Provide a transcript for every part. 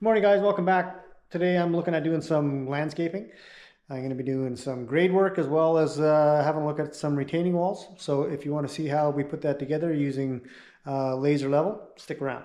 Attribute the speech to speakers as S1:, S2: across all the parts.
S1: Morning guys, welcome back. Today I'm looking at doing some landscaping. I'm going to be doing some grade work as well as having a look at some retaining walls. So if you want to see how we put that together using laser level, stick around.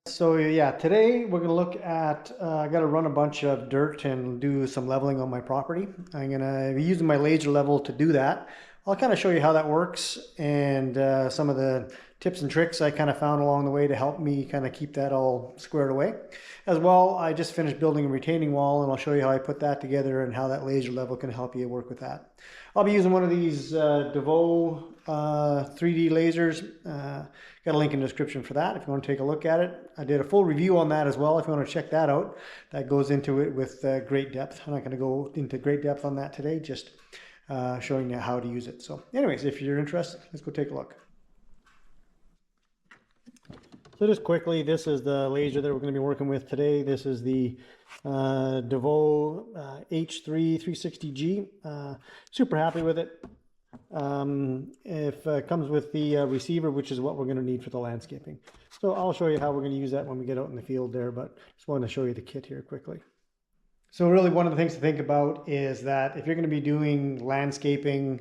S1: So yeah, today we're going to look at, I got to run a bunch of dirt and do some leveling on my property. I'm going to be using my laser level to do that. I'll kind of show you how that works and some of the tips and tricks I kind of found along the way to help me kind of keep that all squared away. As well, I just finished building a retaining wall and I'll show you how I put that together and how that laser level can help you work with that. I'll be using one of these DeVoe 3D lasers. Got a link in the description for that if you want to take a look at it. I did a full review on that as well if you want to check that out. That goes into it with great depth. I'm not going to go into great depth on that today, just showing you how to use it. So anyways, if you're interested, let's go take a look. So just quickly, this is the laser that we're going to be working with today. This is the DeVoe H3 360G. Super happy with it. It comes with the receiver, which is what we're going to need for the landscaping. So I'll show you how we're going to use that when we get out in the field there, but just wanted to show you the kit here quickly. So really one of the things to think about is that if you're going to be doing landscaping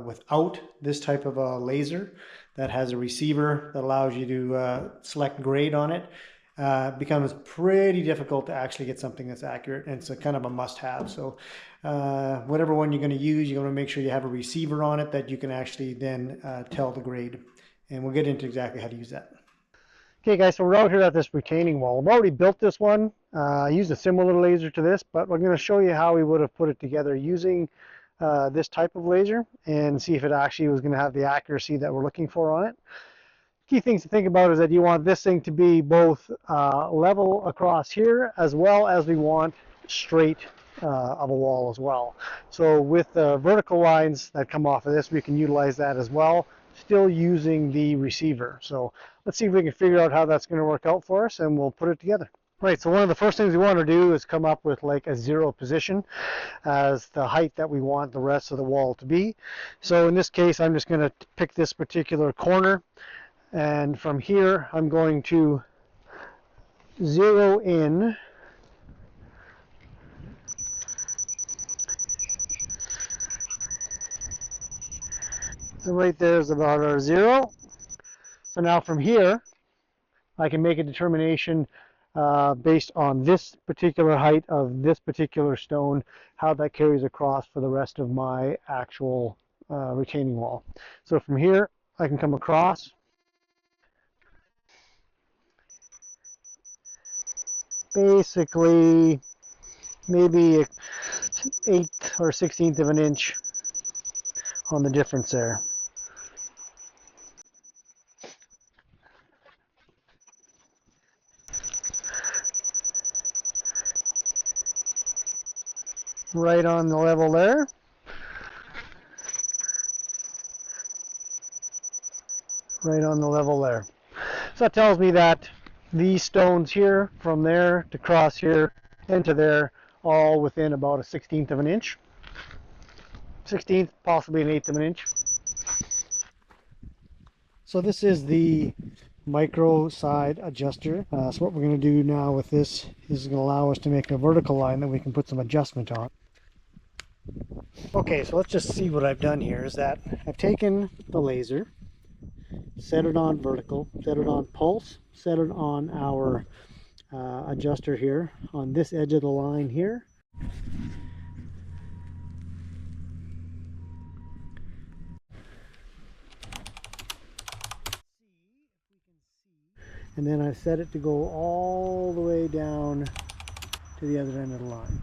S1: without this type of a laser that has a receiver that allows you to select grade on it, becomes pretty difficult to actually get something that's accurate, and it's a kind of a must-have. So whatever one you're going to use, you're going to make sure you have a receiver on it that you can actually then tell the grade, and we'll get into exactly how to use that. Okay guys, so we're out here at this retaining wall. I've already built this one. I used a similar laser to this, but we're going to show you how we would have put it together using this type of laser and see if it actually was going to have the accuracy that we're looking for on it. Key things to think about is that you want this thing to be both level across here, as well as we want straight of a wall as well. So with the vertical lines that come off of this, we can utilize that as well, still using the receiver. So let's see if we can figure out how that's going to work out for us, and we'll put it together. Right, so one of the first things we want to do is come up with like a zero position as the height that we want the rest of the wall to be. So in this case, I'm just going to pick this particular corner, and from here I'm going to zero in so right there is about our zero. So now from here I can make a determination based on this particular height of this particular stone, how that carries across for the rest of my actual retaining wall. So from here I can come across basically maybe 1/8 or 1/16 of an inch on the difference there. Right on the level there. Right on the level there. So that tells me that these stones here, from there to cross here and to there, all within about a 1/16 of an inch. 1/16, possibly an 1/8 of an inch. So this is the micro side adjuster. So what we're going to do now with this is going to allow us to make a vertical line that we can put some adjustment on. Okay, so let's just see what I've done here is that I've taken the laser, set it on vertical, set it on pulse, set it on our adjuster here on this edge of the line here. And then I set it to go all the way down to the other end of the line.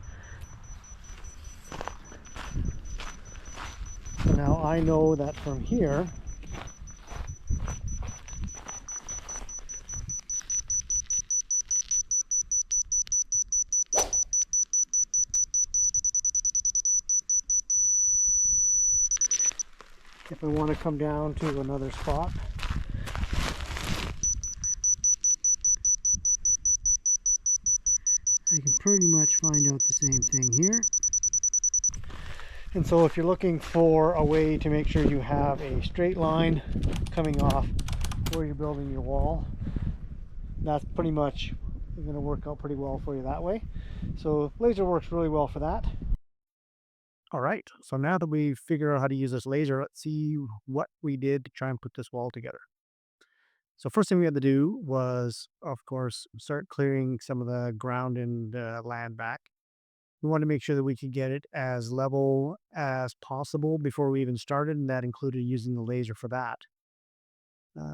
S1: So now I know that from here, if I want to come down to another spot, I can pretty much find out the same thing here. And so if you're looking for a way to make sure you have a straight line coming off before you're building your wall. That's pretty much going to work out pretty well for you that way. So laser works really well for that. All right, so now that we've figured out how to use this laser, let's see what we did to try and put this wall together. So first thing we had to do was, of course, start clearing some of the ground and land back. We wanted to make sure that we could get it as level as possible before we even started, and that included using the laser for that.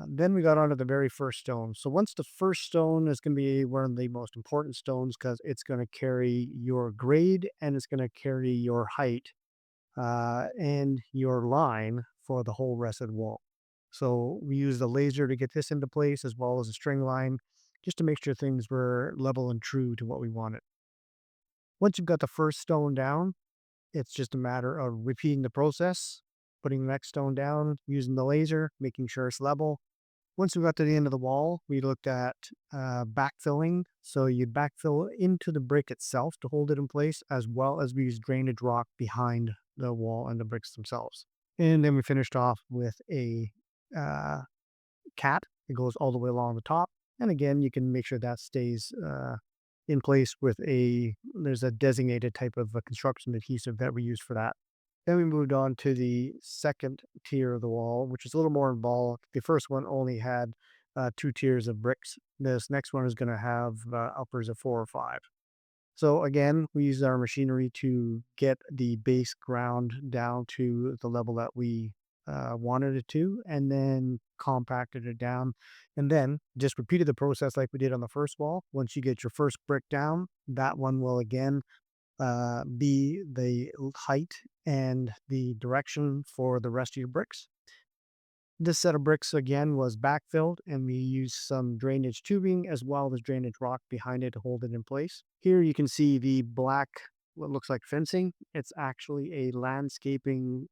S1: Then we got onto the very first stone. So once the first stone is going to be one of the most important stones because it's going to carry your grade and it's going to carry your height and your line for the whole rest of the wall. So we used the laser to get this into place as well as a string line just to make sure things were level and true to what we wanted. Once you've got the first stone down, it's just a matter of repeating the process, putting the next stone down, using the laser, making sure it's level. Once we got to the end of the wall, we looked at backfilling. So you'd backfill into the brick itself to hold it in place, as well as we use drainage rock behind the wall and the bricks themselves. And then we finished off with a cat. It goes all the way along the top. And again, you can make sure that stays in place with there's a designated type of a construction adhesive that we use for that. Then we moved on to the second tier of the wall, which is a little more involved. The first one only had 2 tiers of bricks. This next one is going to have uppers of 4 or 5. So again, we used our machinery to get the base ground down to the level that we wanted it to, and then compacted it down, and then just repeated the process like we did on the first wall. Once you get your first brick down, that one will again be the height and the direction for the rest of your bricks. This set of bricks again was backfilled, and we used some drainage tubing as well as drainage rock behind it to hold it in place. Here you can see the black, what looks like fencing. It's actually a landscaping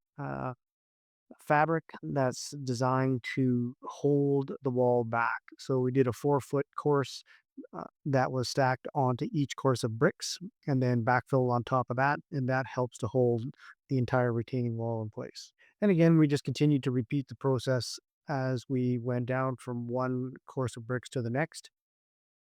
S1: fabric that's designed to hold the wall back. So we did a 4-foot course that was stacked onto each course of bricks and then backfill on top of that, and that helps to hold the entire retaining wall in place. And again, we just continued to repeat the process as we went down from one course of bricks to the next,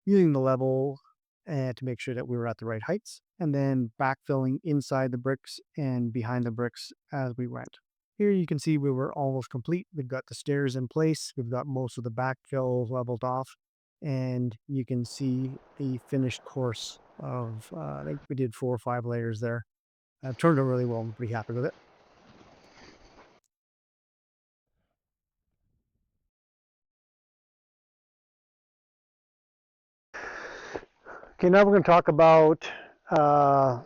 S1: using the level to make sure that we were at the right heights, and then backfilling inside the bricks and behind the bricks as we went. Here you can see we were almost complete. We've got the stairs in place. We've got most of the backfill leveled off. And you can see the finished course of, I think we did 4 or 5 layers there. It turned out really well. I'm pretty happy with it. Okay, now we're going to talk about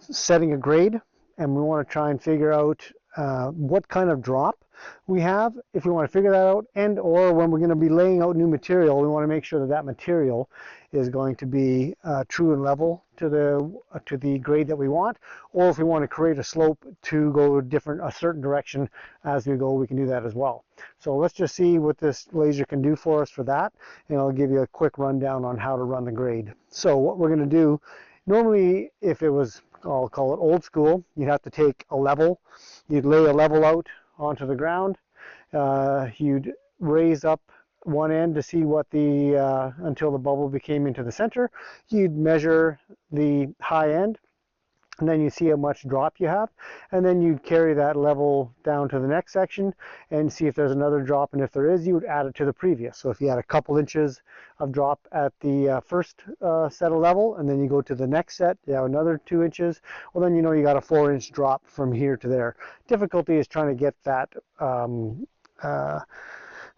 S1: setting a grade, and we want to try and figure out what kind of drop we have. If we want to figure that out, and or when we're going to be laying out new material, we want to make sure that that material is going to be true and level to the grade that we want, or if we want to create a slope to go a certain direction as we go, we can do that as well. So let's just see what this laser can do for us for that, and I'll give you a quick rundown on how to run the grade. So what we're going to do, normally if it was, I'll call it old school, you'd have to take a level, you'd lay a level out onto the ground, you'd raise up one end to see what until the bubble became into the center, you'd measure the high end, and then you see how much drop you have, and then you'd carry that level down to the next section and see if there's another drop, and if there is, you would add it to the previous. So if you had a couple inches of drop at the first set of level, and then you go to the next set, you have another 2 inches, well then you know you got a 4-inch drop from here to there. Difficulty is trying to get that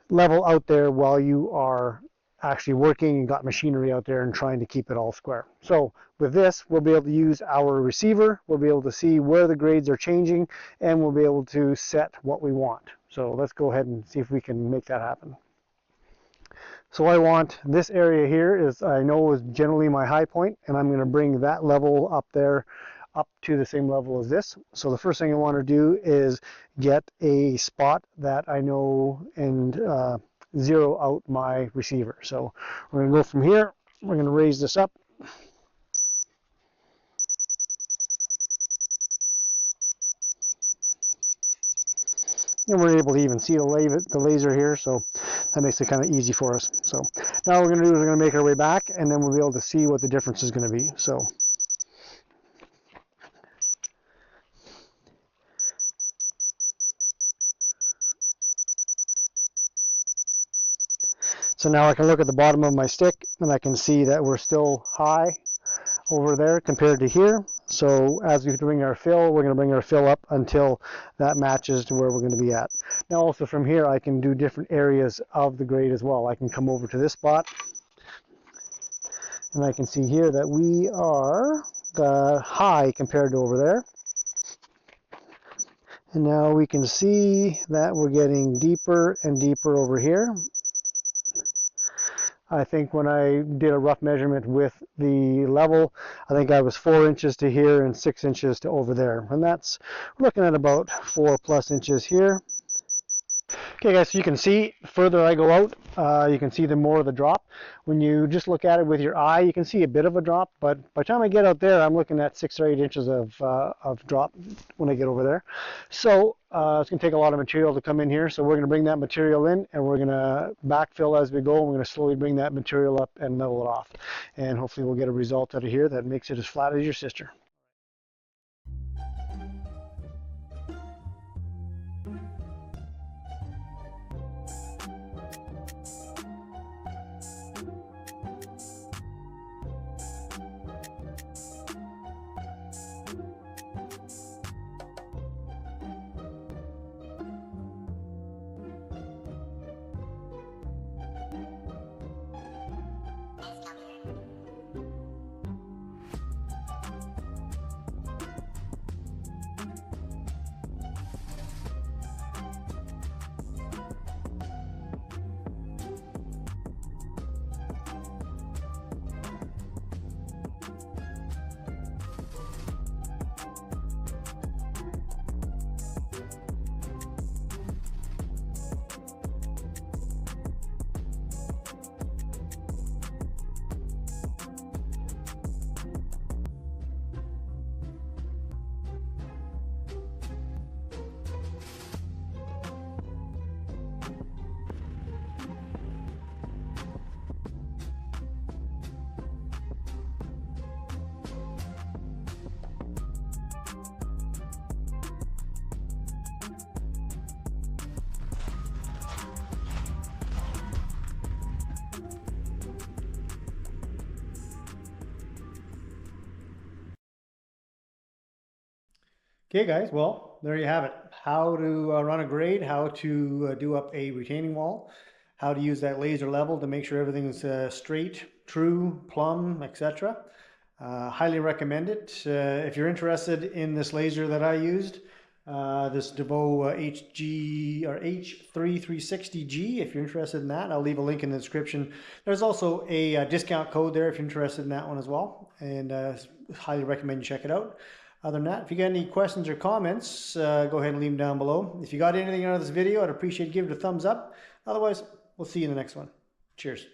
S1: level out there while you are actually working and got machinery out there and trying to keep it all square. So with this, we'll be able to use our receiver, we'll be able to see where the grades are changing, and we'll be able to set what we want. So let's go ahead and see if we can make that happen. So I want this area here is, I know is generally my high point, and I'm going to bring that level up there up to the same level as this. So the first thing I want to do is get a spot that I know and zero out my receiver. So we're going to go from here, we're going to raise this up. And we're able to even see the laser here. So that makes it kind of easy for us. So now what we're going to do is we're going to make our way back, and then we'll be able to see what the difference is going to be. So now I can look at the bottom of my stick, and I can see that we're still high over there compared to here. So as we bring our fill, we're going to bring our fill up until that matches to where we're going to be at. Now also from here, I can do different areas of the grade as well. I can come over to this spot, and I can see here that we are high compared to over there. And now we can see that we're getting deeper and deeper over here. I think when I did a rough measurement with the level, I think I was 4 inches to here and 6 inches to over there. And that's looking at about 4+ inches here. Okay guys, so you can see the further I go out, you can see the more of the drop. When you just look at it with your eye, you can see a bit of a drop, but by the time I get out there, I'm looking at 6 or 8 inches of drop when I get over there. So it's going to take a lot of material to come in here, so we're going to bring that material in, and we're going to backfill as we go, and we're going to slowly bring that material up and level it off. And hopefully we'll get a result out of here that makes it as flat as your sister. Okay guys, well, there you have it. How to run a grade, how to do up a retaining wall, how to use that laser level to make sure everything's straight, true, plumb, etc. Highly recommend it. If you're interested in this laser that I used, this DeVoe HG or H3360G, if you're interested in that, I'll leave a link in the description. There's also a discount code there if you're interested in that one as well, and highly recommend you check it out. Other than that, if you got any questions or comments, go ahead and leave them down below. If you got anything out of this video, I'd appreciate giving it a thumbs up. Otherwise, we'll see you in the next one. Cheers.